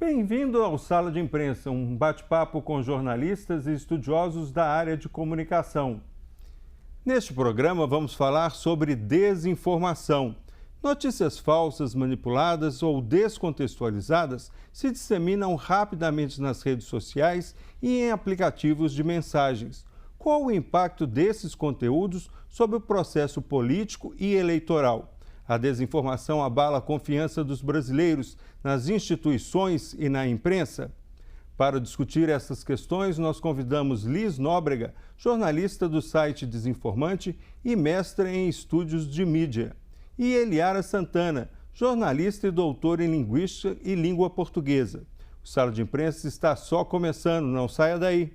Bem-vindo ao Sala de Imprensa, um bate-papo com jornalistas e estudiosos da área de comunicação. Neste programa vamos falar sobre desinformação. Notícias falsas, manipuladas ou descontextualizadas se disseminam rapidamente nas redes sociais e em aplicativos de mensagens. Qual o impacto desses conteúdos sobre o processo político e eleitoral? A desinformação abala a confiança dos brasileiros nas instituições e na imprensa? Para discutir essas questões, nós convidamos Liz Nóbrega, jornalista do site Desinformante e mestre em estudos de mídia, e Eliara Santana, jornalista e doutora em Linguística e Língua Portuguesa. O Sala de Imprensa está só começando, não saia daí.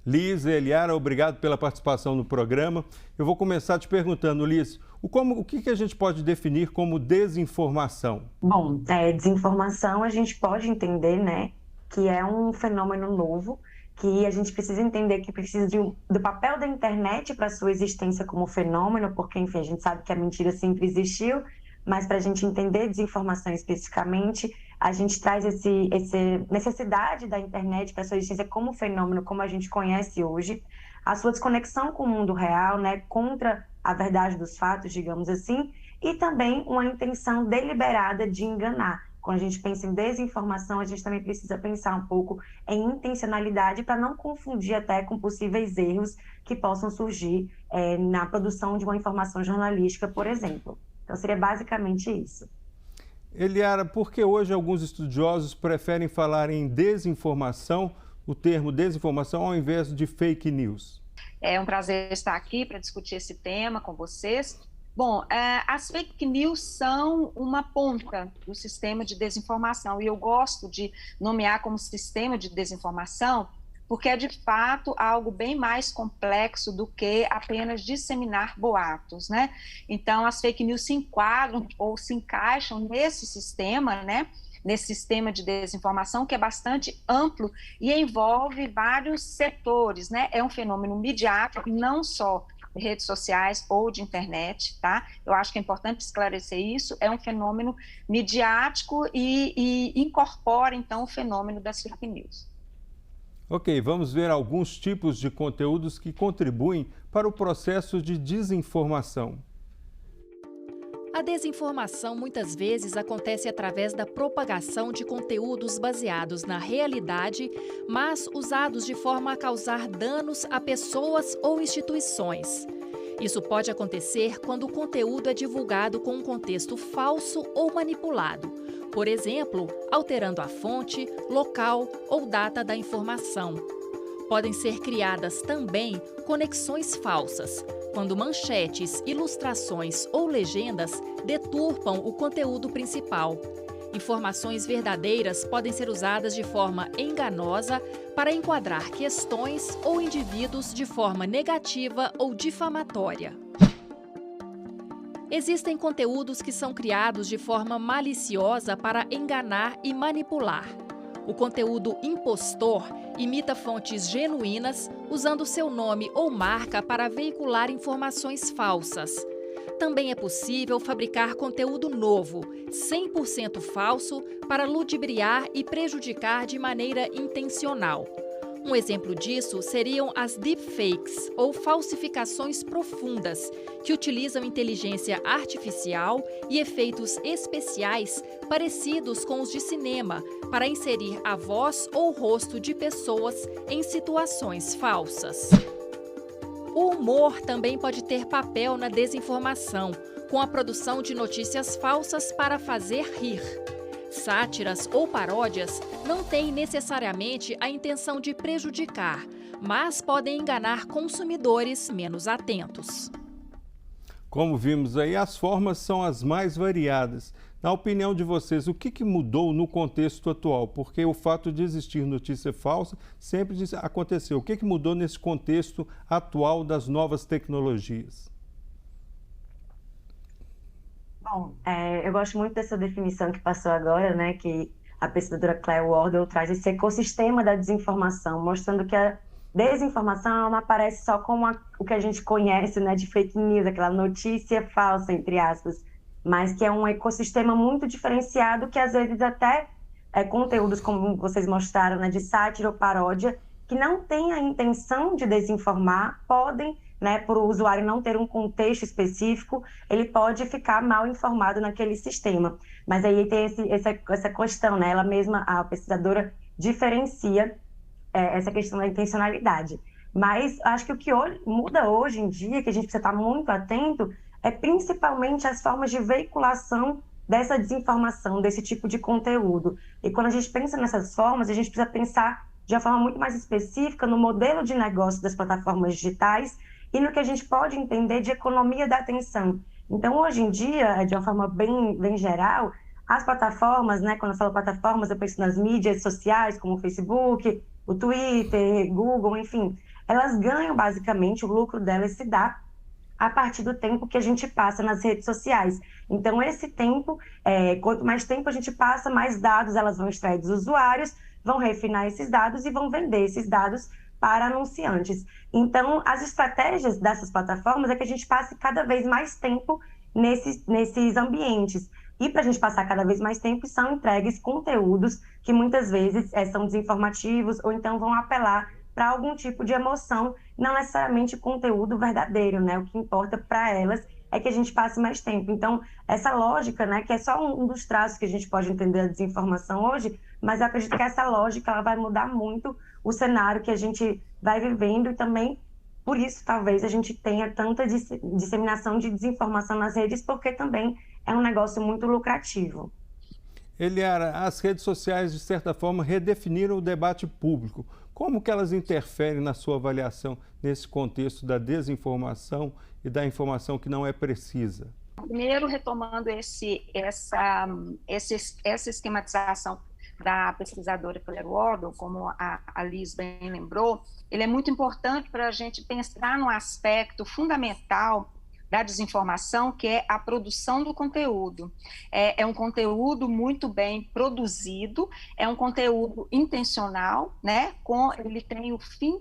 Liz e Eliara, obrigado pela participação no programa. Eu vou começar te perguntando, Liz, o que a gente pode definir como desinformação? Bom, desinformação a gente pode entender, né, que é um fenômeno novo, que a gente precisa entender que precisa do papel da internet para sua existência como fenômeno, porque, enfim, a gente sabe que a mentira sempre existiu, mas para a gente entender desinformação especificamente, a gente traz essa necessidade da internet para sua existência como fenômeno, como a gente conhece hoje, a sua desconexão com o mundo real, né, contra a verdade dos fatos, digamos assim, e também uma intenção deliberada de enganar. Quando a gente pensa em desinformação, a gente também precisa pensar um pouco em intencionalidade para não confundir até com possíveis erros que possam surgir na produção de uma informação jornalística, por exemplo. Então, seria basicamente isso. Eliara, por que hoje alguns estudiosos preferem falar em desinformação, o termo desinformação, ao invés de fake news? É um prazer estar aqui para discutir esse tema com vocês. Bom, as fake news são uma ponta do sistema de desinformação e eu gosto de nomear como sistema de desinformação porque é de fato algo bem mais complexo do que apenas disseminar boatos, né? Então, as fake news se enquadram ou se encaixam nesse sistema, né? Nesse sistema de desinformação que é bastante amplo e envolve vários setores, né? É um fenômeno midiático, não só de redes sociais ou de internet, tá? Eu acho que é importante esclarecer isso, é um fenômeno midiático e incorpora, então, o fenômeno das fake news. Ok, vamos ver alguns tipos de conteúdos que contribuem para o processo de desinformação. A desinformação muitas vezes acontece através da propagação de conteúdos baseados na realidade, mas usados de forma a causar danos a pessoas ou instituições. Isso pode acontecer quando o conteúdo é divulgado com um contexto falso ou manipulado. Por exemplo, alterando a fonte, local ou data da informação. Podem ser criadas também conexões falsas, quando manchetes, ilustrações ou legendas deturpam o conteúdo principal. Informações verdadeiras podem ser usadas de forma enganosa para enquadrar questões ou indivíduos de forma negativa ou difamatória. Existem conteúdos que são criados de forma maliciosa para enganar e manipular. O conteúdo impostor imita fontes genuínas, usando seu nome ou marca para veicular informações falsas. Também é possível fabricar conteúdo novo, 100% falso, para ludibriar e prejudicar de maneira intencional. Um exemplo disso seriam as deepfakes, ou falsificações profundas, que utilizam inteligência artificial e efeitos especiais parecidos com os de cinema, para inserir a voz ou rosto de pessoas em situações falsas. O humor também pode ter papel na desinformação, com a produção de notícias falsas para fazer rir. Sátiras ou paródias não têm necessariamente a intenção de prejudicar, mas podem enganar consumidores menos atentos. Como vimos aí, as formas são as mais variadas. Na opinião de vocês, o que mudou no contexto atual? Porque o fato de existir notícia falsa sempre aconteceu. O que mudou nesse contexto atual das novas tecnologias? Bom, eu gosto muito dessa definição que passou agora, né, que a pesquisadora Claire Wardle traz esse ecossistema da desinformação, mostrando que desinformação não aparece só como o que a gente conhece, né, de fake news, aquela notícia falsa, entre aspas, mas que é um ecossistema muito diferenciado que às vezes até conteúdos como vocês mostraram, né, de sátira ou paródia, que não tem a intenção de desinformar, podem, né, por o usuário não ter um contexto específico, ele pode ficar mal informado naquele sistema. Mas aí tem essa questão, né, ela mesma, a pesquisadora, diferencia essa questão da intencionalidade. Mas acho que o que muda hoje em dia, que a gente precisa estar muito atento, é principalmente as formas de veiculação dessa desinformação, desse tipo de conteúdo. E quando a gente pensa nessas formas, a gente precisa pensar de uma forma muito mais específica no modelo de negócio das plataformas digitais e no que a gente pode entender de economia da atenção. Então, hoje em dia, de uma forma bem geral, as plataformas, né, quando eu falo plataformas, eu penso nas mídias sociais, como o Facebook, o Twitter, Google, enfim, elas ganham basicamente, o lucro delas se dá a partir do tempo que a gente passa nas redes sociais. Então, esse tempo, quanto mais tempo a gente passa, mais dados elas vão extrair dos usuários, vão refinar esses dados e vão vender esses dados para anunciantes. Então, as estratégias dessas plataformas é que a gente passe cada vez mais tempo nesses ambientes. E para a gente passar cada vez mais tempo, são entregues conteúdos que muitas vezes são desinformativos ou então vão apelar para algum tipo de emoção, não necessariamente conteúdo verdadeiro, né? O que importa para elas é que a gente passe mais tempo. Então, essa lógica, né, que é só um dos traços que a gente pode entender da desinformação hoje, mas eu acredito que essa lógica ela vai mudar muito o cenário que a gente vai vivendo e também, por isso, talvez a gente tenha tanta disseminação de desinformação nas redes, porque também é um negócio muito lucrativo. Eliara, as redes sociais, de certa forma, redefiniram o debate público. Como que elas interferem na sua avaliação nesse contexto da desinformação e da informação que não é precisa? Primeiro, retomando essa esquematização da pesquisadora Claire Wardle, como a Liz bem lembrou, ele é muito importante para a gente pensar no aspecto fundamental da desinformação, que é a produção do conteúdo. É um conteúdo muito bem produzido, é um conteúdo intencional, né? Ele tem o fim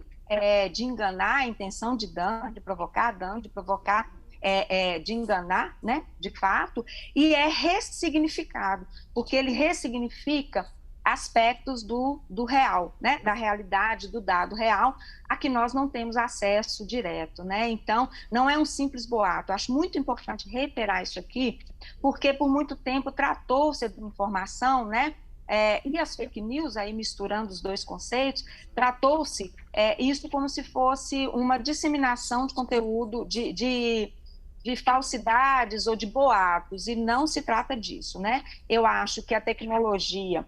de enganar, a intenção de dano, de provocar dano, de enganar, né? De fato, e é ressignificado, porque ele ressignifica aspectos do real, né? Da realidade, do dado real, a que nós não temos acesso direto, né? Então, não é um simples boato. Acho muito importante reiterar isso aqui, porque por muito tempo tratou-se de informação, né? E as fake news, aí misturando os dois conceitos, tratou-se isso como se fosse uma disseminação de conteúdo de falsidades ou de boatos, e não se trata disso, né? Eu acho que a tecnologia,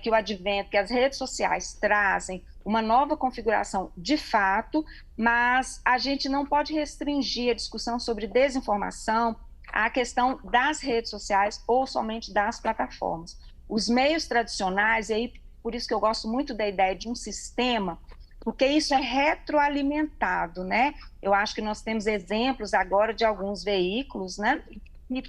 que o advento, que as redes sociais trazem uma nova configuração de fato, mas a gente não pode restringir a discussão sobre desinformação à questão das redes sociais ou somente das plataformas. Os meios tradicionais, e aí por isso que eu gosto muito da ideia de um sistema, porque isso é retroalimentado, né? Eu acho que nós temos exemplos agora de alguns veículos, né? Que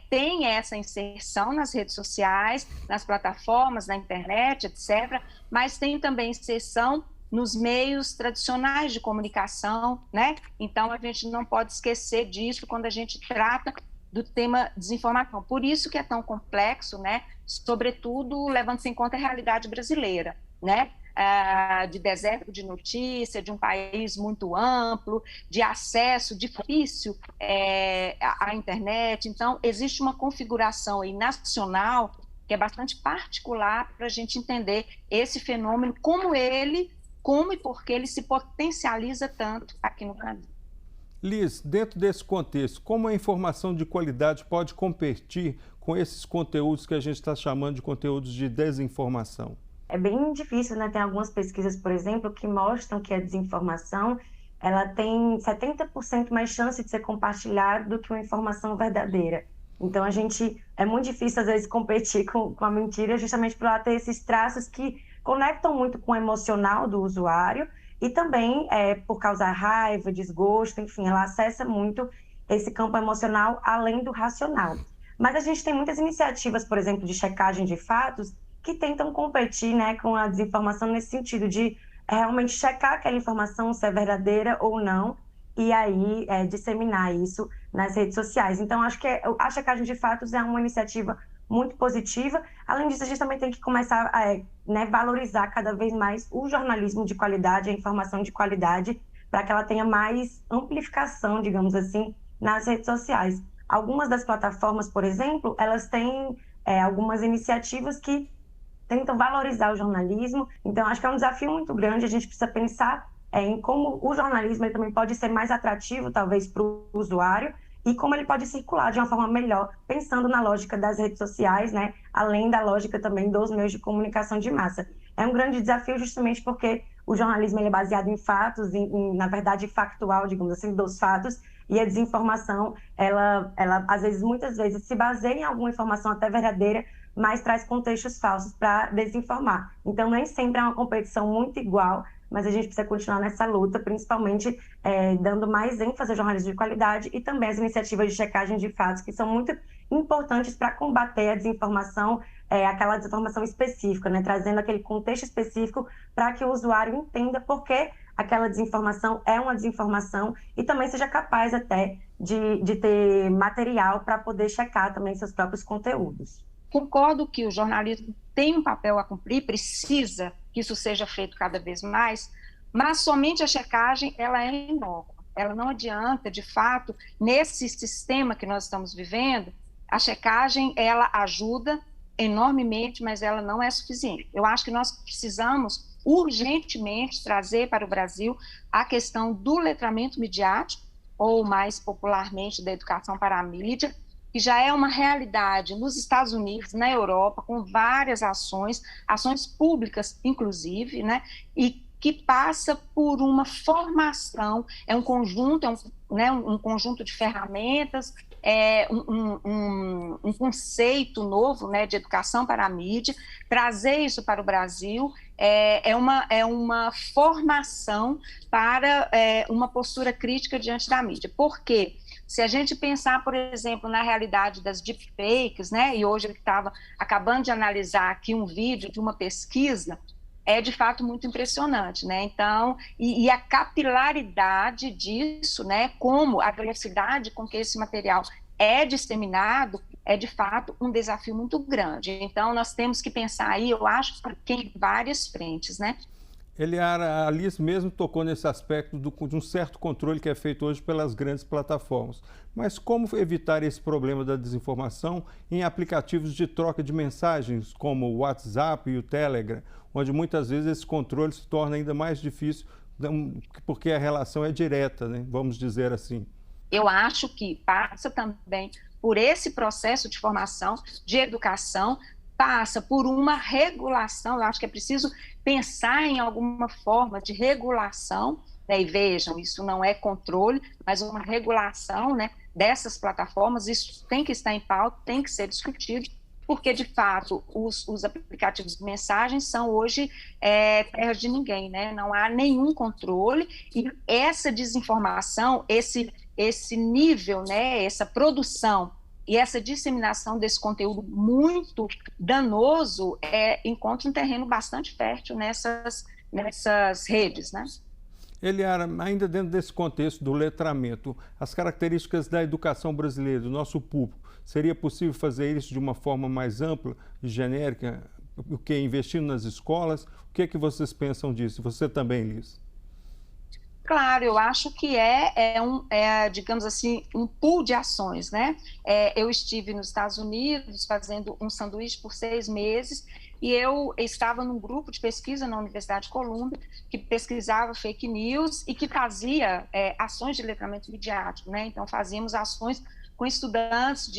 tem essa inserção nas redes sociais, nas plataformas, na internet, etc., mas tem também inserção nos meios tradicionais de comunicação, né? Então, a gente não pode esquecer disso quando a gente trata do tema desinformação. Por isso que é tão complexo, né? Sobretudo levando-se em conta a realidade brasileira, né? De deserto de notícia, de um país muito amplo, de acesso difícil à internet. Então, existe uma configuração aí nacional que é bastante particular para a gente entender esse fenômeno, como e por que ele se potencializa tanto aqui no Brasil. Liz, dentro desse contexto, como a informação de qualidade pode competir com esses conteúdos que a gente está chamando de conteúdos de desinformação? É bem difícil, né? Tem algumas pesquisas, por exemplo, que mostram que a desinformação ela tem 70% mais chance de ser compartilhada do que uma informação verdadeira. Então, é muito difícil, às vezes, competir com a mentira, justamente por ela ter esses traços que conectam muito com o emocional do usuário e também por causar raiva, desgosto, enfim, ela acessa muito esse campo emocional além do racional. Mas a gente tem muitas iniciativas, por exemplo, de checagem de fatos, que tentam competir, né, com a desinformação nesse sentido de realmente checar aquela informação se é verdadeira ou não, e aí disseminar isso nas redes sociais. Então, acho que a checagem de fatos é uma iniciativa muito positiva. Além disso, a gente também tem que começar a valorizar cada vez mais o jornalismo de qualidade, a informação de qualidade, para que ela tenha mais amplificação, digamos assim, nas redes sociais. Algumas das plataformas, por exemplo, elas têm algumas iniciativas que tentam valorizar o jornalismo. Então, acho que é um desafio muito grande. A gente precisa pensar em como o jornalismo ele também pode ser mais atrativo, talvez, para o usuário, e como ele pode circular de uma forma melhor, pensando na lógica das redes sociais, né? Além da lógica também dos meios de comunicação de massa. É um grande desafio justamente porque o jornalismo ele é baseado em fatos, na verdade, factual, digamos assim, dos fatos, e a desinformação, ela às vezes, muitas vezes, se baseia em alguma informação até verdadeira, mas traz contextos falsos para desinformar. Então, nem sempre é uma competição muito igual, mas a gente precisa continuar nessa luta, principalmente dando mais ênfase ao jornalismo de qualidade e também as iniciativas de checagem de fatos, que são muito importantes para combater a desinformação, aquela desinformação específica, né? Trazendo aquele contexto específico para que o usuário entenda por que aquela desinformação é uma desinformação e também seja capaz até de ter material para poder checar também seus próprios conteúdos. Concordo que o jornalismo tem um papel a cumprir, precisa que isso seja feito cada vez mais, mas somente a checagem ela é inócua. Ela não adianta, de fato, nesse sistema que nós estamos vivendo, a checagem ela ajuda enormemente, mas ela não é suficiente. Eu acho que nós precisamos urgentemente trazer para o Brasil a questão do letramento midiático, ou mais popularmente da educação para a mídia, que já é uma realidade nos Estados Unidos, na Europa, com várias ações públicas, inclusive, né, e que passa por uma formação, um conjunto de ferramentas, um conceito novo, né, de educação para a mídia. Trazer isso para o Brasil é uma formação para uma postura crítica diante da mídia. Por quê? Se a gente pensar, por exemplo, na realidade das deepfakes, né, e hoje eu estava acabando de analisar aqui um vídeo de uma pesquisa, é de fato muito impressionante, né? Então, e a capilaridade disso, né, como a velocidade com que esse material é disseminado, é de fato um desafio muito grande. Então, nós temos que pensar aí, eu acho, que em várias frentes, né? Eliara, a Alice mesmo tocou nesse aspecto de um certo controle que é feito hoje pelas grandes plataformas. Mas como evitar esse problema da desinformação em aplicativos de troca de mensagens, como o WhatsApp e o Telegram, onde muitas vezes esse controle se torna ainda mais difícil, porque a relação é direta, né? Vamos dizer assim. Eu acho que passa também por esse processo de formação, de educação, passa por uma regulação. Eu acho que é preciso pensar em alguma forma de regulação, né? E vejam, isso não é controle, mas uma regulação, né, dessas plataformas. Isso tem que estar em pauta, tem que ser discutido, porque, de fato, os aplicativos de mensagens são hoje terra de ninguém, né? Não há nenhum controle, e essa desinformação, esse nível, né, essa produção e essa disseminação desse conteúdo muito danoso encontra um terreno bastante fértil nessas redes, né? Eliara, ainda dentro desse contexto do letramento, as características da educação brasileira, do nosso público, seria possível fazer isso de uma forma mais ampla e genérica, o que investindo nas escolas? O que é que vocês pensam disso? Você também, Liz? Claro, eu acho que digamos assim, um pool de ações, né? Eu estive nos Estados Unidos fazendo um sanduíche por 6 meses e eu estava num grupo de pesquisa na Universidade de Colômbia que pesquisava fake news e que fazia ações de letramento midiático, né? Então, fazíamos ações com estudantes,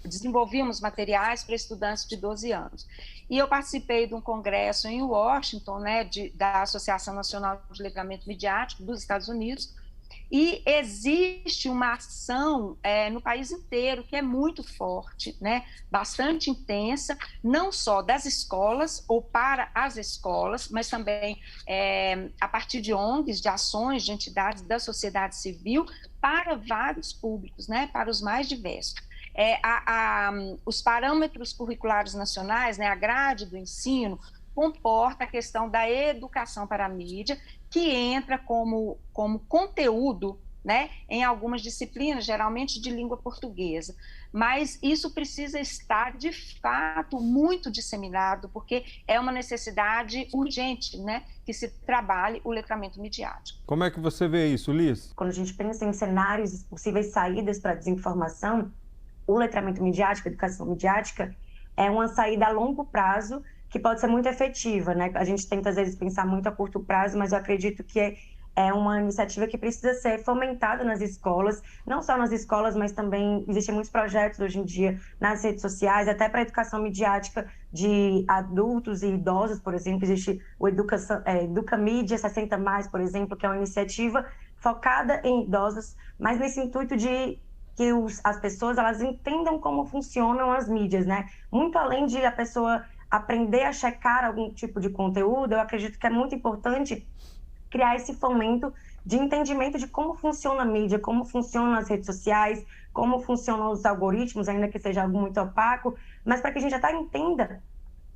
desenvolvíamos materiais para estudantes de 12 anos. E eu participei de um congresso em Washington, né, da Associação Nacional de Letramento Midiático dos Estados Unidos, e existe uma ação no país inteiro que é muito forte, né, bastante intensa, não só das escolas ou para as escolas, mas também a partir de ONGs, de ações de entidades da sociedade civil, para vários públicos, né, para os mais diversos. Os parâmetros curriculares nacionais, né, a grade do ensino, comporta a questão da educação para a mídia, que entra como conteúdo, né, em algumas disciplinas, geralmente de língua portuguesa. Mas isso precisa estar, de fato, muito disseminado, porque é uma necessidade urgente, né, que se trabalhe o letramento midiático. Como é que você vê isso, Liz? Quando a gente pensa em cenários, possíveis saídas para a desinformação, o letramento midiático, a educação midiática, é uma saída a longo prazo que pode ser muito efetiva, né? A gente tenta, às vezes, pensar muito a curto prazo, mas eu acredito que é uma iniciativa que precisa ser fomentada nas escolas, não só nas escolas, mas também existem muitos projetos hoje em dia nas redes sociais, até para a educação midiática de adultos e idosos, por exemplo. Existe o Educa Mídia 60+, por exemplo, que é uma iniciativa focada em idosos, mas nesse intuito de que as pessoas elas entendam como funcionam as mídias, né? Muito além de a pessoa aprender a checar algum tipo de conteúdo, eu acredito que é muito importante criar esse fomento de entendimento de como funciona a mídia, como funcionam as redes sociais, como funcionam os algoritmos, ainda que seja algo muito opaco, mas para que a gente até entenda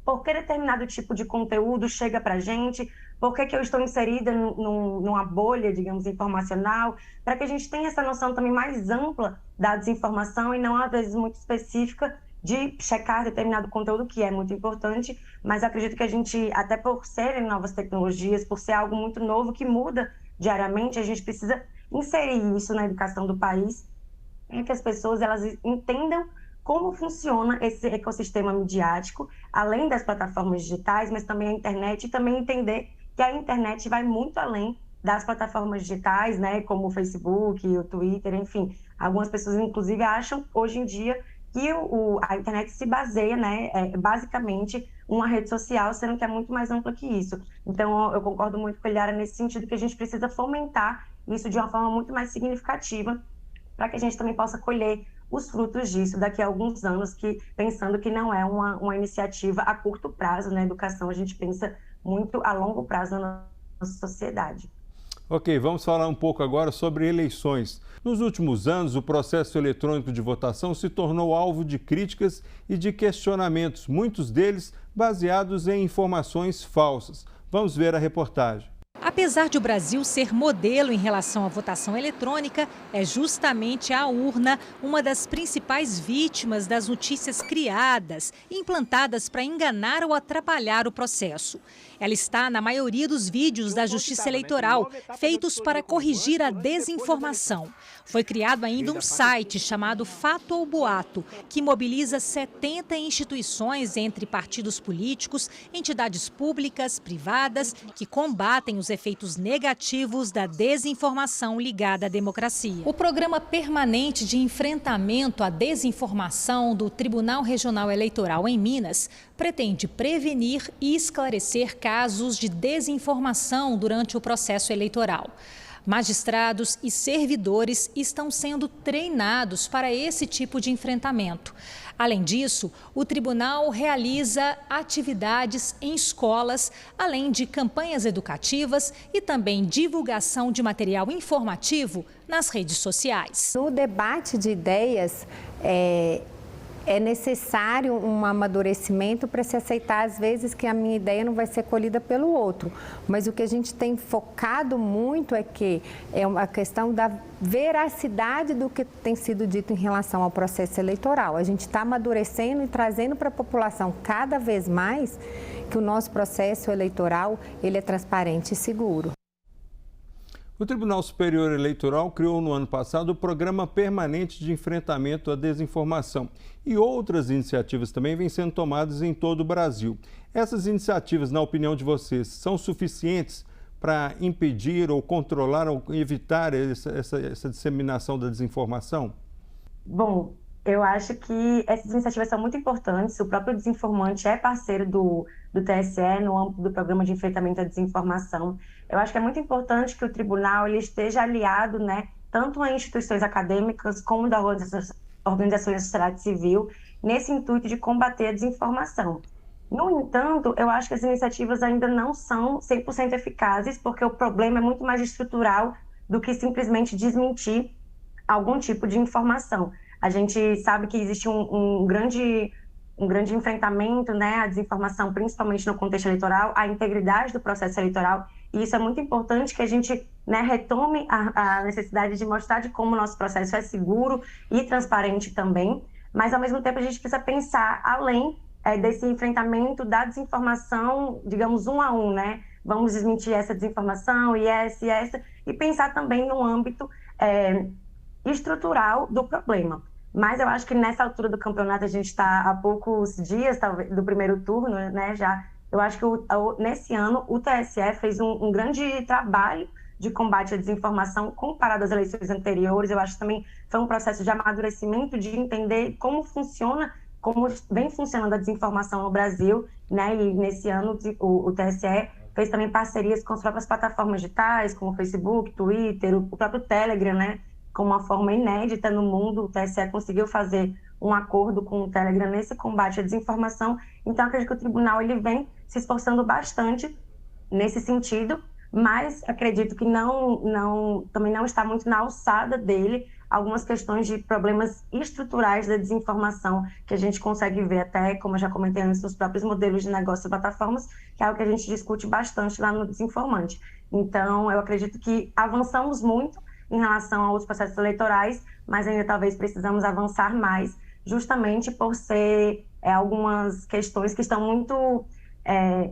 por que determinado tipo de conteúdo chega para a gente, por que eu estou inserida numa bolha, digamos, informacional, para que a gente tenha essa noção também mais ampla da desinformação e não, às vezes, muito específica de checar determinado conteúdo, que é muito importante, mas acredito que a gente, até por serem novas tecnologias, por ser algo muito novo que muda diariamente, a gente precisa inserir isso na educação do país, para que as pessoas elas entendam como funciona esse ecossistema midiático, além das plataformas digitais, mas também a internet, e também entender que a internet vai muito além das plataformas digitais, né, como o Facebook, o Twitter, enfim. Algumas pessoas, inclusive, acham, hoje em dia, que a internet se baseia, né, basicamente, uma rede social, sendo que é muito mais ampla que isso. Então, eu concordo muito com a Eliara nesse sentido, que a gente precisa fomentar isso de uma forma muito mais significativa, para que a gente também possa colher os frutos disso daqui a alguns anos, pensando que não é uma iniciativa a curto prazo na educação, a gente pensa muito a longo prazo na nossa sociedade. Ok, vamos falar um pouco agora sobre eleições. Nos últimos anos, o processo eletrônico de votação se tornou alvo de críticas e de questionamentos, muitos deles baseados em informações falsas. Vamos ver a reportagem. Apesar de o Brasil ser modelo em relação à votação eletrônica, é justamente a urna uma das principais vítimas das notícias criadas e implantadas para enganar ou atrapalhar o processo. Ela está na maioria dos vídeos da Justiça Eleitoral, feitos para corrigir a desinformação. Foi criado ainda um site chamado Fato ou Boato, que mobiliza 70 instituições entre partidos políticos, entidades públicas, privadas, que combatem os efeitos negativos da desinformação ligada à democracia. O Programa Permanente de Enfrentamento à Desinformação do Tribunal Regional Eleitoral em Minas pretende prevenir e esclarecer casos de desinformação durante o processo eleitoral. Magistrados e servidores estão sendo treinados para esse tipo de enfrentamento. Além disso, o tribunal realiza atividades em escolas, além de campanhas educativas e também divulgação de material informativo nas redes sociais. No debate de ideias, é necessário um amadurecimento para se aceitar, às vezes, que a minha ideia não vai ser colhida pelo outro. Mas o que a gente tem focado muito é a questão da veracidade do que tem sido dito em relação ao processo eleitoral. A gente está amadurecendo e trazendo para a população cada vez mais que o nosso processo eleitoral ele é transparente e seguro. O Tribunal Superior Eleitoral criou no ano passado o Programa Permanente de Enfrentamento à Desinformação e outras iniciativas também vêm sendo tomadas em todo o Brasil. Essas iniciativas, na opinião de vocês, são suficientes para impedir ou controlar ou evitar essa disseminação da desinformação? Bom, eu acho que essas iniciativas são muito importantes. O próprio Desinformante é parceiro do TSE no âmbito do Programa de Enfrentamento à Desinformação. Eu acho que é muito importante que o tribunal ele esteja aliado, né, tanto a instituições acadêmicas como da organizações da sociedade civil, nesse intuito de combater a desinformação. No entanto, eu acho que as iniciativas ainda não são 100% eficazes, porque o problema é muito mais estrutural do que simplesmente desmentir algum tipo de informação. A gente sabe que existe um grande um grande enfrentamento, né, à desinformação, principalmente no contexto eleitoral, à integridade do processo eleitoral. E isso é muito importante que a gente, né, retome a necessidade de mostrar de como o nosso processo é seguro e transparente também, mas, ao mesmo tempo, a gente precisa pensar além desse enfrentamento da desinformação, digamos, 1 a 1, né? Vamos desmentir essa desinformação e essa, e pensar também no âmbito estrutural do problema. Mas eu acho que nessa altura do campeonato, a gente está há poucos dias talvez, do primeiro turno, né? Eu acho que nesse ano o TSE fez um grande trabalho de combate à desinformação comparado às eleições anteriores. Eu acho que também foi um processo de amadurecimento, de entender como funciona, como vem funcionando a desinformação no Brasil, né? E nesse ano o TSE fez também parcerias com as próprias plataformas digitais, como o Facebook, Twitter, o próprio Telegram, né? Com uma forma inédita no mundo, o TSE conseguiu fazer um acordo com o Telegram nesse combate à desinformação. Então, acredito que o tribunal ele vem se esforçando bastante nesse sentido, mas acredito que também não está muito na alçada dele algumas questões de problemas estruturais da desinformação que a gente consegue ver até, como eu já comentei antes, nos próprios modelos de negócio e plataformas, que é o que a gente discute bastante lá no Desinformante. Então, eu acredito que avançamos muito em relação a outros processos eleitorais, mas ainda talvez precisamos avançar mais, justamente por ser algumas questões que estão muito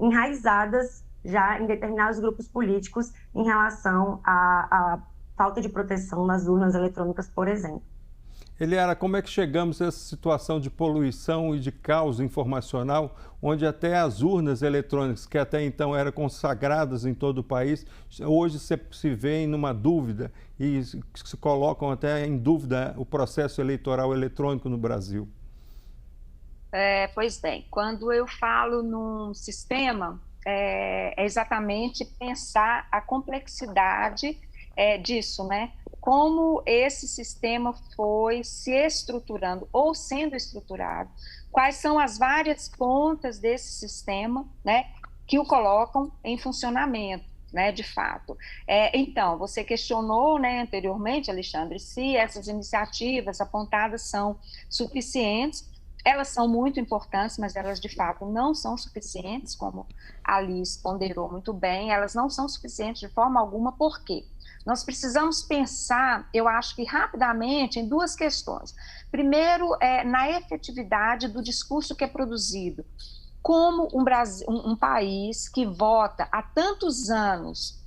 enraizadas já em determinados grupos políticos em relação à falta de proteção nas urnas eletrônicas, por exemplo. Eliara, como é que chegamos a essa situação de poluição e de caos informacional, onde até as urnas eletrônicas, que até então eram consagradas em todo o país, hoje se vê numa dúvida e se colocam até em dúvida o processo eleitoral eletrônico no Brasil? Pois bem, quando eu falo num sistema, é exatamente pensar a complexidade disso, né? Como esse sistema foi se estruturando ou sendo estruturado, quais são as várias pontas desse sistema, né, que o colocam em funcionamento, né, de fato. Então, você questionou, né, anteriormente, Alexandre, se essas iniciativas apontadas são suficientes. Elas são muito importantes, mas elas, de fato, não são suficientes, como a Alice ponderou muito bem, elas não são suficientes de forma alguma. Por quê? Nós precisamos pensar, eu acho que rapidamente, em duas questões. Primeiro, na efetividade do discurso que é produzido. Como um país que vota há tantos anos,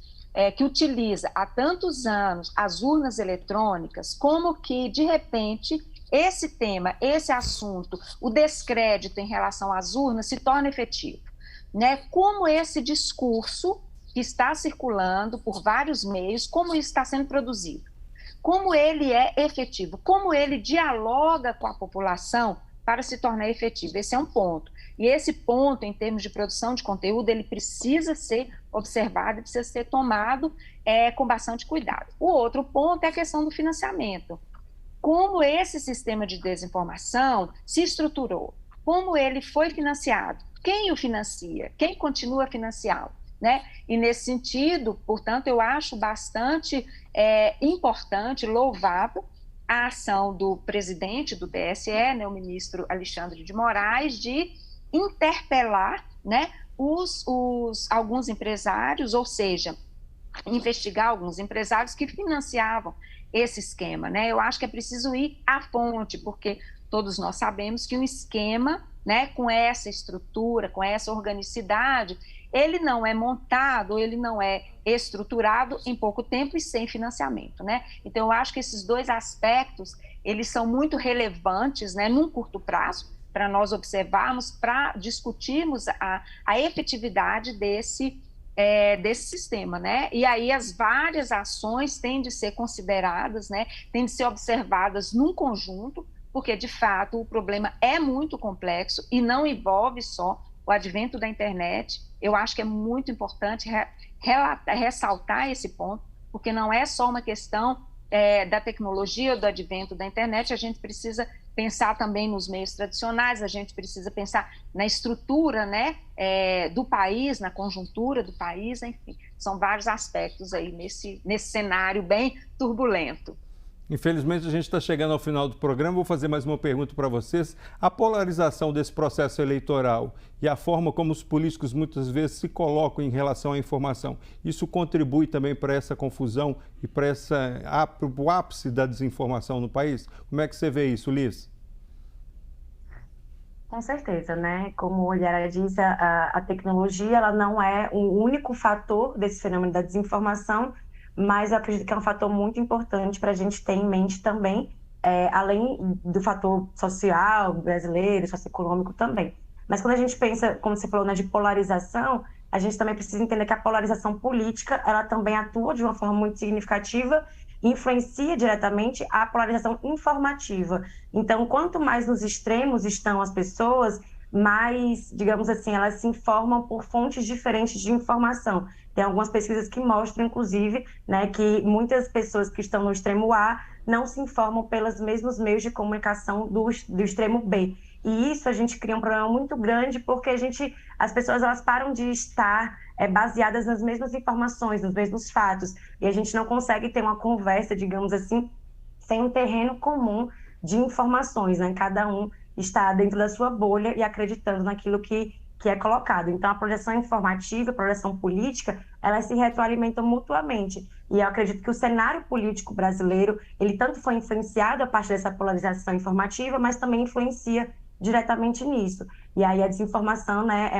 que utiliza há tantos anos as urnas eletrônicas, como que, de repente, esse tema, esse assunto, o descrédito em relação às urnas se torna efetivo, né? Como esse discurso que está circulando por vários meios, como isso está sendo produzido, como ele é efetivo, como ele dialoga com a população para se tornar efetivo. Esse é um ponto. E esse ponto, em termos de produção de conteúdo, ele precisa ser observado, precisa ser tomado com bastante cuidado. O outro ponto é a questão do financiamento. Como esse sistema de desinformação se estruturou, como ele foi financiado, quem o financia, quem continua a financiá-lo, né? E nesse sentido, portanto, eu acho bastante importante, louvável, a ação do presidente do TSE, né, o ministro Alexandre de Moraes, de interpelar, né, alguns empresários, ou seja, investigar alguns empresários que financiavam esse esquema, né? Eu acho que é preciso ir à fonte, porque todos nós sabemos que um esquema, né, com essa estrutura, com essa organicidade, ele não é montado, ele não é estruturado em pouco tempo e sem financiamento, né? Então, eu acho que esses dois aspectos, eles são muito relevantes, né, num curto prazo, para nós observarmos, para discutirmos a efetividade desse sistema, né? E aí as várias ações têm de ser consideradas, né? Têm de ser observadas num conjunto, porque, de fato, o problema é muito complexo e não envolve só o advento da internet. Eu acho que é muito importante ressaltar esse ponto, porque não é só uma questão da tecnologia ou do advento da internet, a gente precisa pensar também nos meios tradicionais, a gente precisa pensar na estrutura, né, do país, na conjuntura do país, enfim, são vários aspectos aí nesse cenário bem turbulento. Infelizmente, a gente está chegando ao final do programa. Vou fazer mais uma pergunta para vocês. A polarização desse processo eleitoral e a forma como os políticos muitas vezes se colocam em relação à informação, isso contribui também para essa confusão e para o ápice da desinformação no país? Como é que você vê isso, Liz? Com certeza, né? Como a Yara disse, a tecnologia ela não é o único fator desse fenômeno da desinformação, mas eu acredito que é um fator muito importante para a gente ter em mente também, além do fator social, brasileiro, socioeconômico também. Mas quando a gente pensa, como você falou, né, de polarização, a gente também precisa entender que a polarização política, ela também atua de uma forma muito significativa e influencia diretamente a polarização informativa. Então, quanto mais nos extremos estão as pessoas, mais, digamos assim, elas se informam por fontes diferentes de informação. Tem algumas pesquisas que mostram, inclusive, né, que muitas pessoas que estão no extremo A não se informam pelos mesmos meios de comunicação do extremo B. E isso a gente cria um problema muito grande, porque as pessoas elas param de estar baseadas nas mesmas informações, nos mesmos fatos, e a gente não consegue ter uma conversa, digamos assim, sem um terreno comum de informações, né? Cada um está dentro da sua bolha e acreditando naquilo que é colocado. Então, a projeção informativa, a projeção política, elas se retroalimentam mutuamente. E eu acredito que o cenário político brasileiro, ele tanto foi influenciado a partir dessa polarização informativa, mas também influencia diretamente nisso. E aí a desinformação, né,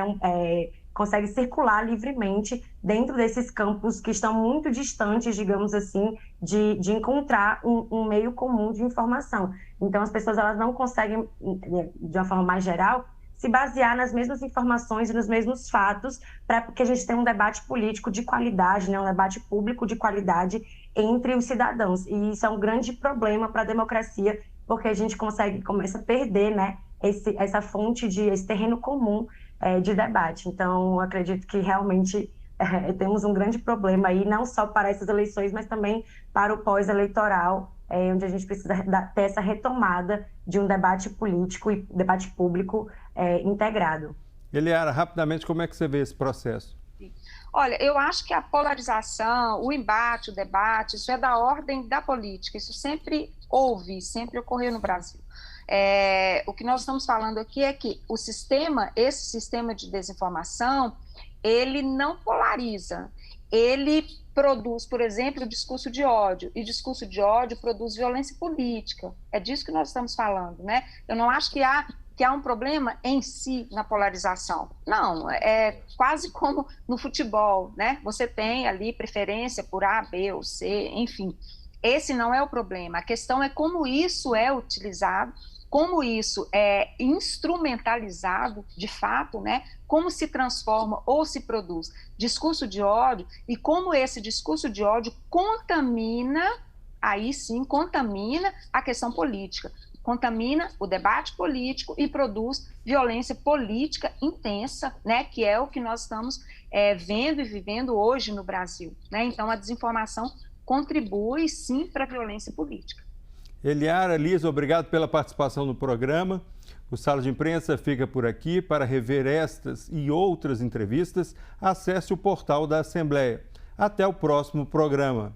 consegue circular livremente dentro desses campos que estão muito distantes, digamos assim, de encontrar um meio comum de informação. Então, as pessoas elas não conseguem, de uma forma mais geral, se basear nas mesmas informações e nos mesmos fatos, para que a gente tenha um debate político de qualidade, né, um debate público de qualidade entre os cidadãos. E isso é um grande problema para a democracia, porque a gente começa a perder, né, essa fonte, esse terreno comum de debate. Então, eu acredito que realmente temos um grande problema aí, não só para essas eleições, mas também para o pós-eleitoral, onde a gente precisa ter essa retomada de um debate político e debate público integrado. Eliara, rapidamente, como é que você vê esse processo? Olha, eu acho que a polarização, o embate, o debate, isso é da ordem da política, isso sempre houve, sempre ocorreu no Brasil. O que nós estamos falando aqui é que esse sistema de desinformação, ele não polariza, ele produz, por exemplo, o discurso de ódio, e discurso de ódio produz violência política, é disso que nós estamos falando, né? Eu não acho que há um problema em si na polarização, não, é quase como no futebol, né? Você tem ali preferência por A, B ou C, enfim, esse não é o problema, a questão é como isso é utilizado, como isso é instrumentalizado de fato, né? Como se transforma ou se produz discurso de ódio e como esse discurso de ódio contamina, aí sim, contamina a questão política, contamina o debate político e produz violência política intensa, né? Que é o que nós estamos vendo e vivendo hoje no Brasil, né? Então, a desinformação contribui sim para a violência política. Eliara, Liz, obrigado pela participação no programa. O Sala de Imprensa fica por aqui. Para rever estas e outras entrevistas, acesse o portal da Assembleia. Até o próximo programa.